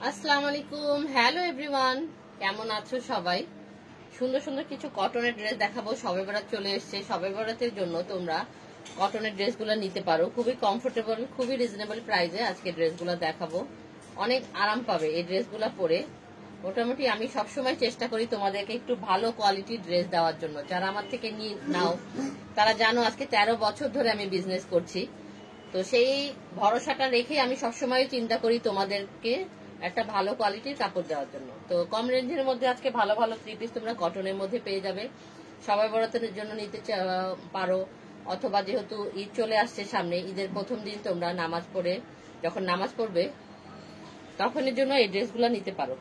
আসসালামু আলাইকুম, hello everyone, কেমন আছো সবাই? সুন্দর সুন্দর কিছু কটনের ড্রেস দেখাবো। শবে বরাত চলে এসছে, শবে বরাতের জন্য তোমরা কটনের ড্রেসগুলো নিতে পারো। খুবই কমফোর্টেবল, খুবই রিজনেবল প্রাইসে আজকে ড্রেসগুলো দেখাবো। অনেক আরাম পাবে এই ড্রেসগুলো পরে। মোটামুটি আমি সবসময় চেষ্টা করি তোমাদেরকে একটু ভালো কোয়ালিটির ড্রেস দেওয়ার জন্য। যারা আমার থেকে নাও তারা জানো আজকে 13 বছর ধরে আমি বিজনেস করছি। তো সেই ভরসাটা রেখে আমি সবসময় চিন্তা করি তোমাদেরকে একটা ভালো কোয়ালিটির কাপড় দেওয়ার জন্য। তো কম রেঞ্জের মধ্যে আজকে ভালো ভালো 3 পিস তোমরা কটনের মধ্যে পেয়ে যাবে। সবাই বরাতের জন্য নিতে পারো, অথবা যেহেতু ঈদ চলে আসছে সামনে, ঈদের প্রথম দিন তোমরা নামাজ পড়ে যখন নামাজ পড়বে তখনের জন্য এই ড্রেসগুলো নিতে পারো।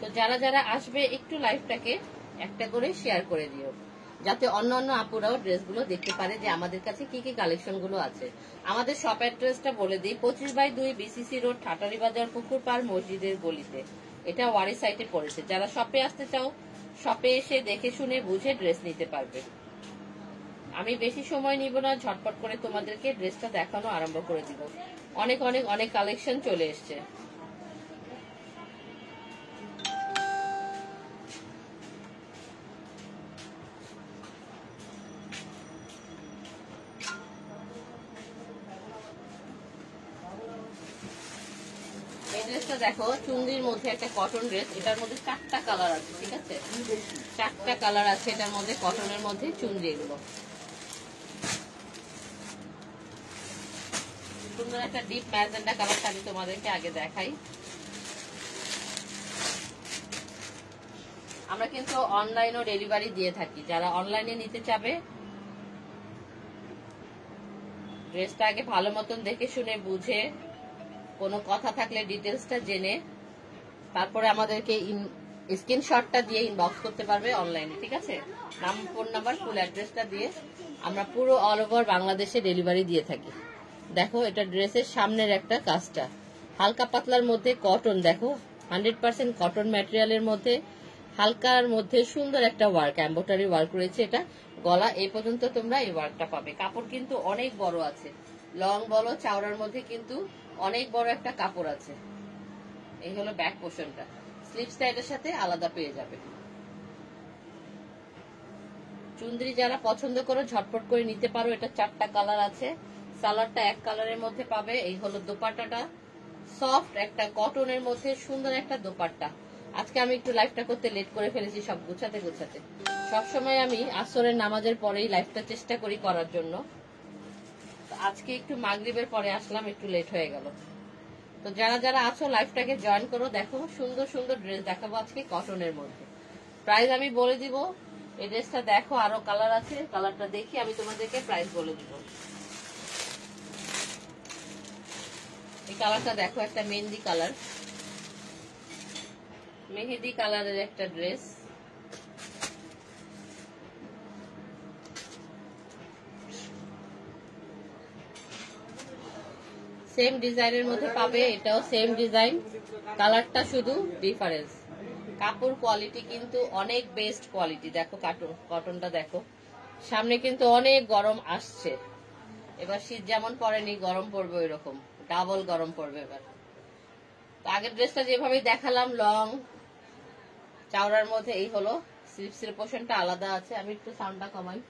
তো যারা যারা আসবে একটু লাইভটাকে একটা করে শেয়ার করে দিও, যাতে অন্যান্য আপুরাও ড্রেসগুলো দেখতে পারে যে আমাদের কাছে কি কি কালেকশন গুলো আছে। আমাদের শপ অ্যাড্রেসটা বলে দিই, 25/2 BCC রোড, ঠাটারি বাজার, পুকুর পাড় মসজিদের গলিতে। এটা ওয়ারি সাইটে পড়েছে। যারা শপে আসতে চাও শপে এসে দেখে শুনে বুঝে ড্রেস নিতে পারবে। আমি বেশি সময় নিব না, ঝটপট করে তোমাদেরকে ড্রেসটা দেখানো আরম্ভ করে দিব। অনেক অনেক অনেক কালেকশন চলে এসছে। ড্রেসটা দেখো, চুন্দির মধ্যে একটা কটন ড্রেস। এটার মধ্যে 4টা কালার আছে, ঠিক আছে? 4টা কালার আছে এটার মধ্যে, কটনের মধ্যে চুন্দি। এগুলো সুন্দর একটা ডিপ ম্যাজেন্ডা কালারটা আমি তোমাদেরকে আগে দেখাই। আমরা কিন্তু অনলাইনও ডেলিভারি দিয়ে থাকি। যারা অনলাইনে নিতে চাবে ড্রেসটা আগে ভালো মতন দেখে শুনে বুঝে, কোনো কথা থাকলে ডিটেলসটা জেনে তারপরে আমাদেরকে স্ক্রিনশটটা দিয়ে ইনবক্স করতে পারবে অনলাইনে, ঠিক আছে? নাম, ফোন নাম্বার, ফুল অ্যাড্রেসটা দিয়ে আমরা পুরো অল ওভার বাংলাদেশে ডেলিভারি দিয়ে থাকি। দেখো এটা ড্রেসের সামনের একটা কাজটা হালকা পাতলার মধ্যে কটন, দেখো 100% কটন ম্যাটেরিয়ালের মধ্যে হালকার মধ্যে সুন্দর একটা ওয়ার্ক, এমব্রয়ডারি ওয়ার্ক রয়েছে। এটা গলা এই পর্যন্ত তোমরা এই ওয়ার্কটা পাবে। কাপড় কিন্তু অনেক বড় আছে, লং বলো চাওড়ার মধ্যে কিন্তু অনেক বড় একটা কাপড় আছে। এই হলো ব্যাক পোর্শনটা, স্লিভ স্টাইলের সাথে আলাদা পেয়ে যাবে। চুন্দ্রি যারা পছন্দ করো ঝটপট করে নিতে পারো। এটা 4টা কালার আছে, সালোয়ারটা এক কালারের মধ্যে পাবে। এই হলো দোপাট্টাটা, সফট একটা কটনের মধ্যে সুন্দর একটা দোপাট্টা। আজকে আমি একটু লাইভটা করতে লেট করে ফেলেছি, সব গুছাতে গুছাতে। সবসময় আমি আসরের নামাজের পরেই লাইভটা চেষ্টা করি করার জন্য। আজকে একটু মাগরিবের পরে আসলাম, একটু লেট হয়ে গেল। তো যারা যারা আছো লাইভটাকে জয়েন করো। দেখো সুন্দর সুন্দর ড্রেস দেখাবো আজকে কটনের মধ্যে। প্রাইস আমি বলে দিব। এই ড্রেসটা দেখো, আরো কালার আছে, কালারটা দেখি আমি তোমাদেরকে প্রাইস বলে দিব। এই কালারটা দেখো, একটা মেহেদি কালার, মেহেদি কালারের একটা ড্রেস। সেম ডিজাইনের মধ্যে পাবে, এটাও সেম ডিজাইন, কালারটা শুধু ডিফারেন্স। কাপড় কোয়ালিটি কিন্তু অনেক বেস্ট কোয়ালিটি। দেখো কটনটা দেখো। সামনে কিন্তু অনেক গরম আসছে, এবার শীত যেমন পড়েনি গরম পড়বে ওই রকম, ডাবল গরম পড়বে এবার। তো আগের ড্রেসটা যেভাবে দেখালাম লং চাওড়ার মধ্যে, এই হলো স্লিভসের পোর্শনটা আলাদা আছে। আমি একটু সাউন্ডটা কমাই,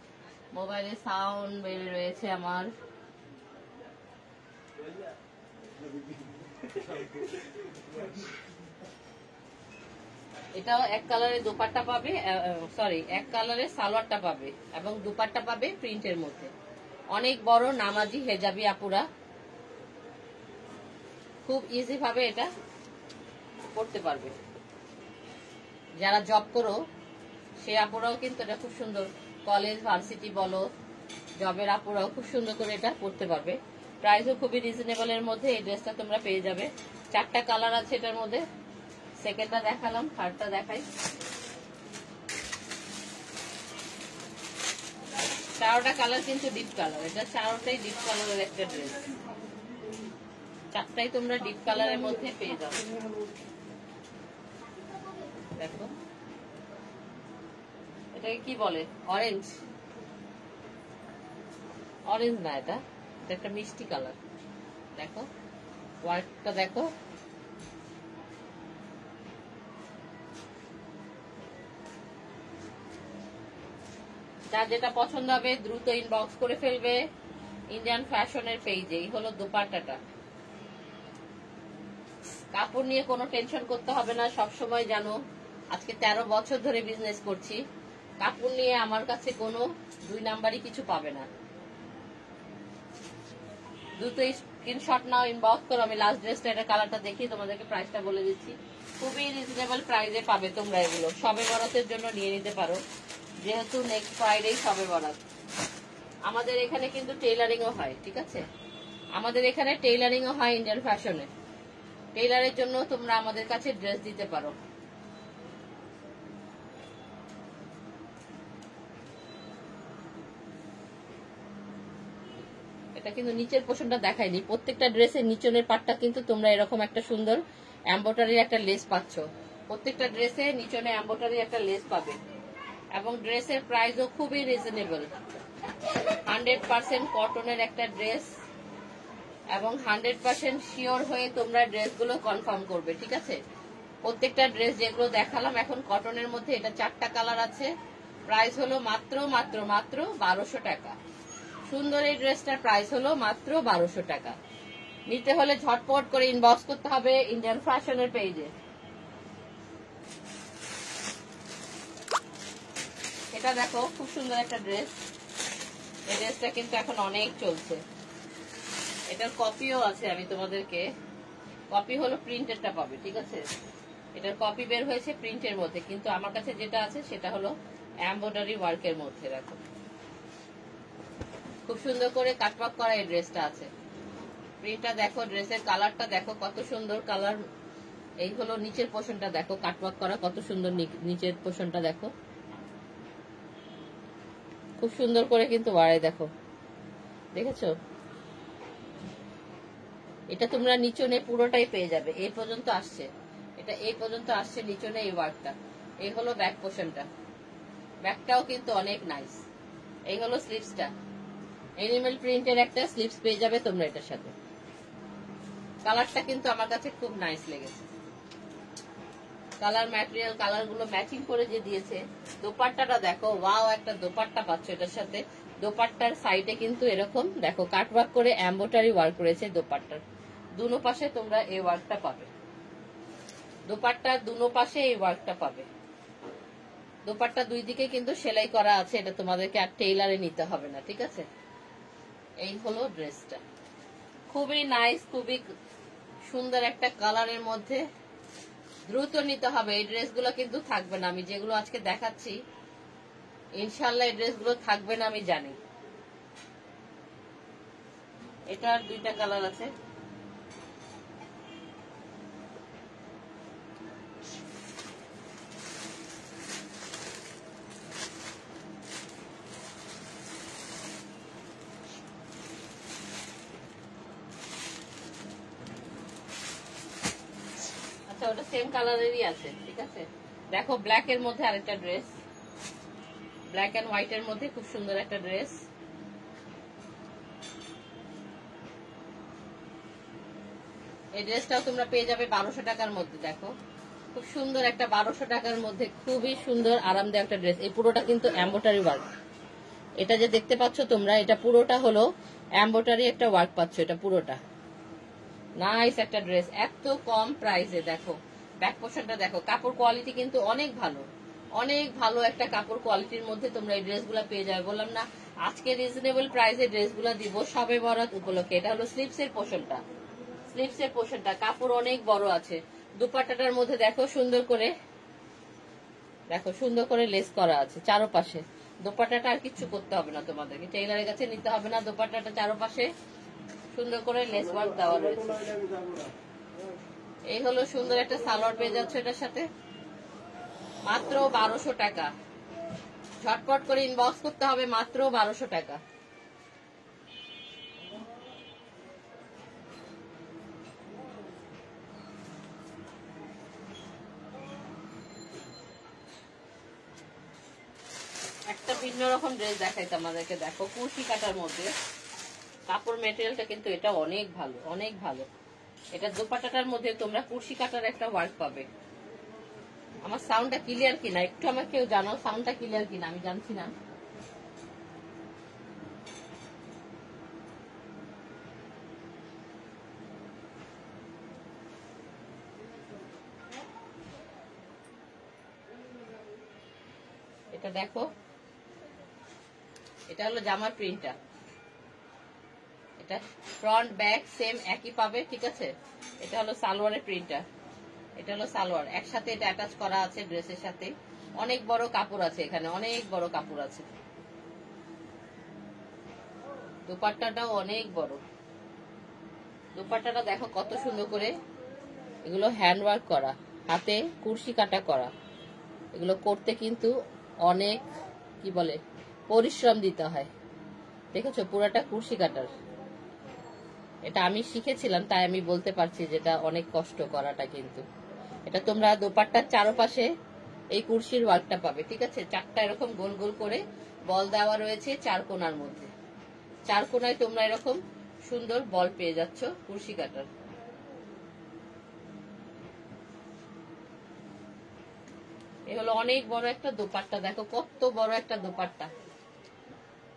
মোবাইলে সাউন্ড বেড়ে রয়েছে আমার। এটাও এক কালারের দোপাট্টা পাবে, সরি এক কালারের সালোয়ারটা পাবে এবং দোপাট্টা পাবে প্রিন্টের মধ্যে। অনেক বড় নামাজি হেজাবি আপুরা খুব ইজি ভাবে এটা করতে পারবে। যারা জব করো সে আপুরাও কিন্তু এটা খুব সুন্দর, কলেজ ভার্সিটি বলো জবের আপুরাও খুব সুন্দর করে এটা করতে পারবে। প্রাইসও খুবই রিজনেবল এর মধ্যে এই ড্রেসটা তোমরা পেয়ে যাবে। 4টা কালার আছে এটার মধ্যে, সেকেন্ডটা দেখালাম, থার্ডটা দেখাই। চারোটা কালার কিন্তু ডিপ কালার, এটা চারোটাই ডিপ কালারের একটা ড্রেস। 4টাই তোমরা ডিপ কালারের মধ্যে পেয়ে যাবে। দেখো এটাকে কি বলে, অরেঞ্জ, অরেঞ্জ না, এটা একটা মিষ্টি কালার। দেখো ওয়ার্কটা দেখো, যার যেটা পছন্দ হবে দ্রুত ইনবক্স করে ফেলবে ইন্ডিয়ান ফ্যাশনের পেজে। এই হলো দোপাট্টাটা। কাপড় নিয়ে কোনো টেনশন করতে হবে না। সবসময় জানো আজকে 13 বছর ধরে বিজনেস করছি, কাপড় নিয়ে আমার কাছে কোনো 2 নাম্বারই কিছু পাবে না। দ্রুত স্ক্রিনশট নাও, ইনবক্স করো। আমি লাস্ট ড্রেসটা এটা কালারটা দেখি তোমাদেরকে প্রাইসটা বলে দিচ্ছি। খুবই রিজনেবল প্রাইসে পাবে তোমরা এগুলো। শবে বরাতের জন্য নিয়ে নিতে পারো, যেহেতু নেক্সট ফ্রাইডে শবে বরাত। আমাদের এখানে কিন্তু টেইলারিংও হয়, ঠিক আছে? আমাদের এখানে টেইলারিংও হয় ইন্ডিয়ান ফ্যাশনে। টেইলারের জন্য তোমরা আমাদের কাছে ড্রেস দিতে পারো। এটা কিন্তু নিচের পোর্শনটা দেখাইনি। প্রত্যেকটা ড্রেসের নিচনের পাটটা কিন্তু তোমরা এরকম একটা সুন্দর এমব্রয়ডারির একটা লেস পাচ্ছ। প্রত্যেকটা ড্রেসে নিচনে এমব্রয়ডারির একটা লেস পাবে এবং ড্রেসের প্রাইসও খুবই রিজনেবল। 100% কটনের একটা ড্রেস এবং 100% শিওর হয়ে তোমরা ড্রেসগুলো কনফার্ম করবে, ঠিক আছে? প্রত্যেকটা ড্রেস যেগুলো দেখালাম এখন কটনের মধ্যে, এটা 4টা কালার আছে। প্রাইস হলো মাত্র মাত্র মাত্র 1200 টাকা। সুন্দর এই ড্রেসটার প্রাইস হলো মাত্র 1200 টাকা। নিতে হলে ঝটপট করে ইনবক্স করতে হবে ইন্ডিয়ান ফ্যাশনের পেজে। এটা দেখো খুব সুন্দর একটা ড্রেস। এই ড্রেসটা কিন্তু এখন অনেক চলছে। এটার কপিও আছে, আমি তোমাদেরকে কপি হলো প্রিন্টেরটা পাবে, ঠিক আছে? এটার কপি বের হয়েছে প্রিন্টের মধ্যে, কিন্তু আমার কাছে যেটা আছে সেটা হলো এমব্রয়ডারি ওয়ার্কের মধ্যে। দেখো খুব সুন্দর করে কাটওয়ার্ক করা এই ড্রেসটা আছে। প্রিন্টটা দেখো, ড্রেসের কালারটা দেখো কত সুন্দর কালার। এই হলো নিচের পোর্শনটা দেখো, কাটওয়ার্ক করা কত সুন্দর। নিচের পোর্শনটা দেখো খুব সুন্দর করে কিন্তু ওয়ারে দেখো, দেখেছো? এটা তোমরা নিচনে পুরোটাই পেয়ে যাবে। এই পর্যন্ত আসছে, এটা এই পর্যন্ত আসছে নিচনে এই ওয়ার্কটা। এই হলো ব্যাক পোর্শনটা, ব্যাকটাও কিন্তু অনেক নাইস। এই হলো স্লিভসটা, এনিমেল প্রিন্টের একটা স্লিভস পেয়ে যাবে তোমরা এটার সাথে। কালারটা কিন্তু আমার কাছে খুব নাইস লেগেছে। কালার ম্যাটেরিয়াল কালারগুলো ম্যাচিং করে যে দিয়েছে। দোপাট্টাটা দেখো, ওয়াও একটা দোপাট্টা পাচ্ছ এটার সাথে। দোপাট্টার সাইডে কিন্তু এরকম দেখো কাটওয়ার্ক করে এমব্রয়ডারি ওয়ার্ক করেছে দোপাট্টার। দুনো পাশে তোমরা এই ওয়ার্কটা পাবে। দোপাট্টার দুনো পাশে এই ওয়ার্কটা পাবে। দোপাট্টা দুই দিকে কিন্তু সেলাই করা আছে। এটা তোমাদেরকে আর টেইলারে নিতে হবে না, ঠিক আছে? এই হলো ড্রেসটা, খুবই নাইস, খুবই সুন্দর একটা কালারের মধ্যে। দ্রুত নিতে হবে। এই ড্রেসগুলো কিন্তু থাকবে না। আমি যেগুলো আজকে দেখাচ্ছি ইনশাল্লাহ এই ড্রেসগুলো থাকবে না, আমি জানি। এটার 2টা কালার আছে। আচ্ছা, ওটা সেম কালারেরই আছে, ঠিক আছে? দেখো ব্ল্যাক এর মধ্যে আরেকটা ড্রেস, ব্ল্যাক এন্ড হোয়াইট এর মধ্যে খুব সুন্দর একটা ড্রেস। এই ড্রেসটাও তোমরা পেয়ে যাবে 1200 টাকার মধ্যে। দেখো খুব সুন্দর একটা 1200 টাকার মধ্যে খুবই সুন্দর আরামদায়ক একটা ড্রেস। এই পুরোটা কিন্তু এমব্রয়ডারি ওয়ার্ক। এটা যে দেখতে পাচ্ছ তোমরা, এটা পুরোটা হলো এমব্রয়ডারি একটা ওয়ার্ক পাচ্ছ। এটা পুরোটা নাইস একটা ড্রেস, এত কম প্রাইসে। দেখো ব্যাক পোর্শনটা দেখো, কাপড় কোয়ালিটি কিন্তু অনেক ভালো, অনেক ভালো একটা কাপড় কোয়ালিটির মধ্যে তোমরা এই ড্রেসগুলো পেয়ে যাবে। বললাম না আজকে রিজনেবল প্রাইসে ড্রেসগুলো দিব শবে বরাত উপলক্ষে। এটা হলো স্লিভসের পোর্শনটা, স্লিভসের পোর্শনটা কাপড় অনেক বড় আছে। দুপাট্টাটার মধ্যে দেখো সুন্দর করে, দেখো সুন্দর করে লেস করা আছে চারপাশে। দোপাট্টাটা আর কিছু করতে হবে না তোমাদেরকে, টেইলারের কাছে নিতে হবে না। দোপাট্টাটা চারপাশে সুন্দর করে লেস ওয়ার্ক দেওয়া রয়েছে। এই হলো সুন্দর একটা সালোয়ার পেয়ে যাচ্ছে এটার সাথে, মাত্র 1200 টাকা। ঝটপট করে ইনবক্স করতে হবে, মাত্র 1200 টাকা। একটা ভিন্ন রকম ড্রেস দেখাইতে আমাদেরকে। দেখো কুর্সি কাটার মধ্যে কাপড় ম্যাটেরিয়ালটা কিন্তু এটা অনেক ভালো, অনেক ভালো। এটা দোপাট্টাটার মধ্যে তোমরা কুর্সি কাটার একটা ওয়ার্ক পাবে। আমার সাউন্ডটা ক্লিয়ার কিনা একটু আমাকে কেউ জানো, সাউন্ডটা ক্লিয়ার কিনা আমি জানছি না। এটা দেখো, এটা হলো জামার প্রিন্টটা, এটা ফ্রন্ট ব্যাক সেম একই পাবে, ঠিক আছে। এটা হলো সালোয়ারের প্রিন্টটা, এটা হলো সালোয়ার, একসাথে এটা অ্যাটাচ করা আছে ড্রেসের সাথে। অনেক বড় কাপড় আছে এখানে, অনেক বড় কাপড় আছে। দোপাট্টাটাও অনেক বড়। দোপাট্টাটা দেখো কত সুন্দর করে, এগুলো হ্যান্ড ওয়ার্ক করা, হাতে কুরশি কাটা করা। এগুলো করতে কিন্তু অনেক কি বলে পরিশ্রম দিতে হয়। দেখেছো পুরাটা কুরশি কাটার। এটা আমি শিখেছিলাম, তাই আমি বলতে পারছি যেটা অনেক কষ্ট করাটা। কিন্তু এটা তোমরা দোপাট্টার চারপাশে এই কুরশির ওয়ার্কটা পাবে, ঠিক আছে। চারটা এরকম গোল গোল করে বল দেওয়া রয়েছে চার কোণার মধ্যে। চার কোণায় তোমরা এরকম সুন্দর বল পেয়ে যাচ্ছ কুরশি কাটার। এ হলো অনেক বড় একটা দোপাট্টা, দেখো কত বড় একটা দোপাট্টা।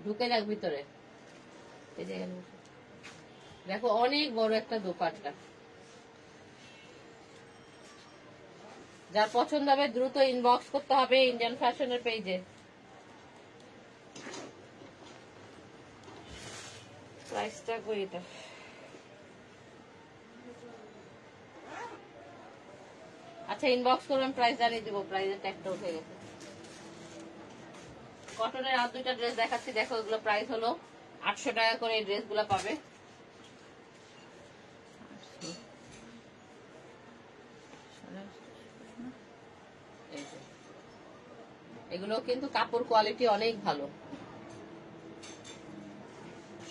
ঢুকে যাক ভিতরে, দেখো অনেক বড় একটা দোপাট্টা। যার পছন্দ হবে দ্রুত ইনবক্স করতে হবে ইন্ডিয়ান ফ্যাশনের পেজে। প্রাইসটা কই এটা? আচ্ছা ইনবক্স করবেন, প্রাইস জানিয়ে দিব। প্রাইসের ট্যাগটা উঠে গেছে। কটনের আর দুইটা ড্রেস দেখাচ্ছি, দেখো এগুলো প্রাইস হলো 800 টাকা করে। এই ড্রেসগুলো পাবে। এগুলো কিন্তু কাপড় কোয়ালিটি অনেক ভালো।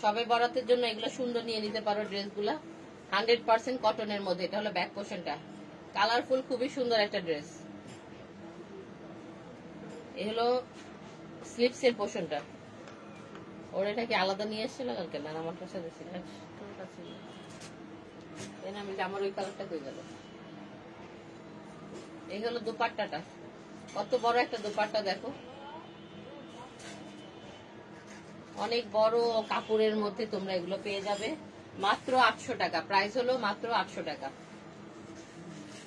সবে বরাতের জন্য এগুলো সুন্দর নিয়ে নিতে পারো ড্রেসগুলা। 100% কটনের মধ্যে। এটা হলো ব্যাক পোর্শনটা, কালারফুল, খুবই সুন্দর একটা ড্রেস। এ হলো স্লিপস এর পোর্শনটা। ওর এটা কি আলাদা নিয়ে এসেছিল কালকে? না আমার কাছে ছিল, আমি আমার ওই কালারটা কই গেল। এই হলো দুপাট্টাটা, কত বড় একটা দুপাট্টা দেখো। অনেক বড় কাপড়ের মধ্যে তোমরা এগুলো পেয়ে যাবে মাত্র 800 টাকা। প্রাইস হলো মাত্র 800 টাকা।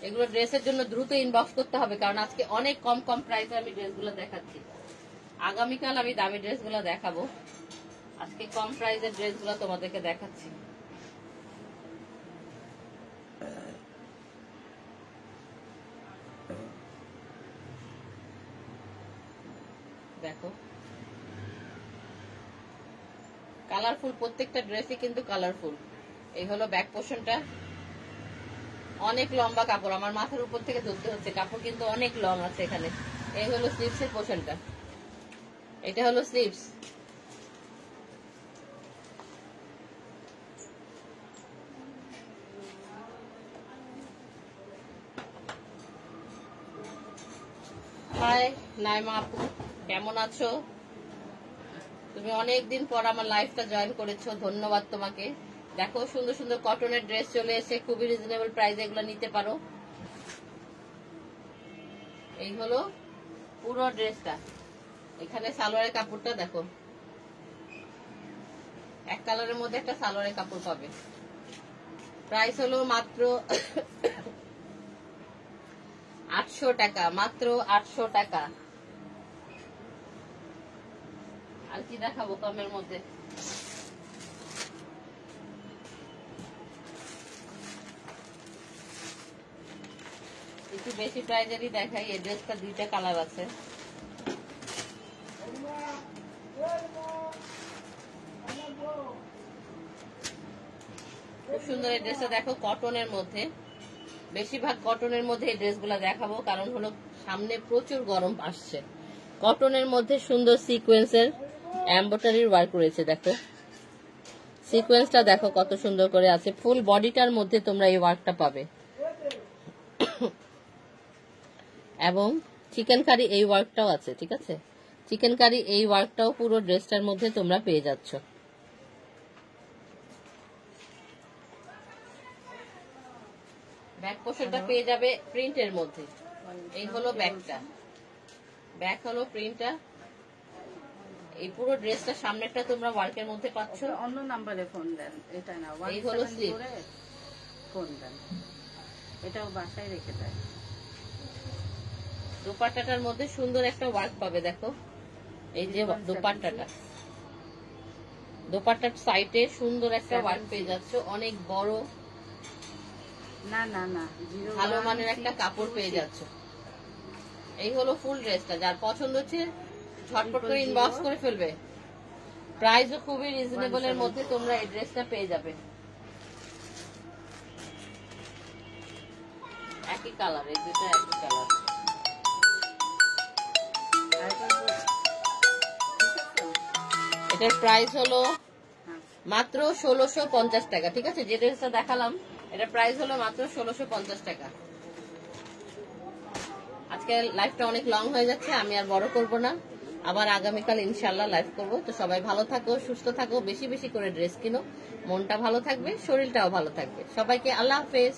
এগুলো ড্রেসের জন্য দ্রুত ইনবক্স করতে হবে, কারণ আজকে অনেক কম কম প্রাইসে আমি ড্রেসগুলো দেখাচ্ছি। আগামীকাল আমি দামি ড্রেসগুলো দেখাবো, আজকে কম প্রাইসের ড্রেসগুলো তোমাদেরকে দেখাচ্ছি। দেখো কালারফুল, প্রত্যেকটা ড্রেসই কিন্তু কালারফুল। এই হলো ব্যাক পোর্শনটা, অনেক লম্বা কাপড়, আমার মাথার উপর থেকে ধরতে হচ্ছে, কাপড় কিন্তু অনেক লং আছে এখানে। এই হলো স্লিভসের পোর্শনটা, এটা হলো স্লিভস। হাই নাইমা আপু, কেমন আছো? তুমি অনেকদিন পর আমার লাইফটা জয়েন করেছো, ধন্যবাদ তোমাকে। দেখো সুন্দর সুন্দর কটনের ড্রেস চলে এসে, খুবই রিজনেবল প্রাইসে এগুলো নিতে পারো। এই হলো পুরো ড্রেসটা। এখানে সালোয়ারের কাপড়টা দেখো, এক কালারের মধ্যে একটা সালোয়ারের কাপড় পাবে। প্রাইস হলো মাত্র 800 টাকা, মাত্র 800 টাকা। আর কি দেখাবো কমের মধ্যে? একটু বেশি প্রাইজেরই দেখাই। এই ড্রেসটা দুইটা কালার আছে। খুব সুন্দর এই ড্রেসটা দেখো, কটনের মধ্যে। বেশিরভাগ কটনের মধ্যে এই ড্রেসগুলো দেখাবো, কারণ হলো সামনে প্রচুর গরম আসছে। কটনের মধ্যে সুন্দর সিকোয়েন্সের এমব্রয়ডারির ওয়ার্ক রয়েছে, দেখো সিকোয়েন্সটা দেখো কত সুন্দর করে আছে। ফুল বডিটার মধ্যে তোমরা এই ওয়ার্কটা পাবে, এবং চিকেন কারি এই ওয়ার্কটাও আছে, ঠিক আছে। চিকেন কারি এই ওয়ার্কটাও পুরো ড্রেসটার মধ্যে তোমরা পেয়ে যাচ্ছ। ব্যাক পোর্শনটা পেয়ে যাবে প্রিন্টের মধ্যে। এই হলো ব্যাকটা, ব্যাক হলো প্রিন্টটা। এই পুরো ড্রেসটা সামনেরটা তোমরা ওয়ার্কের মধ্যে পাচ্ছ। অন্য নাম্বারে ফোন দেন, এটা না। এই হলো স্লিপ, ফোন দেন, এটাও বাসায় রেখে দেয়। দোপাট্টাটার মধ্যে সুন্দর একটা ওয়ার্ক পাবে, দেখো এই যে দোপাট্টাটা, দোপাট্টার সাইডে সুন্দর একটা ওয়ার্ক পেয়ে যাচ্ছ, অনেক বড় না না না ভালো মানের একটা কাপড় পেয়ে যাচ্ছ। এই হলো ফুল ড্রেসটা, যার পছন্দ হচ্ছে ঝটপট করে ইনবক্স করে ফেলবে। প্রাইসও খুবই রিজনেবল এর মধ্যে তোমরা এই ড্রেসটা পেয়ে যাবে। একই কালার, এই দুটো একই কালার। এটার প্রাইস হলো মাত্র 1650 টাকা। ঠিক আছে, যে ড্রেসটা দেখালাম এটার প্রাইস হলো মাত্র 1650 টাকা। আজকে লাইফটা অনেক লং হয়ে যাচ্ছে, আমি আর বড় করব না, আবার আগামীকাল ইনশাল্লাহ লাইভ করব। তো সবাই ভালো থাকো, সুস্থ থাকো, বেশি বেশি করে ড্রেস কিনো, মনটা ভালো থাকবে, শরীরটাও ভালো থাকবে। সবাইকে আল্লাহ হাফেজ।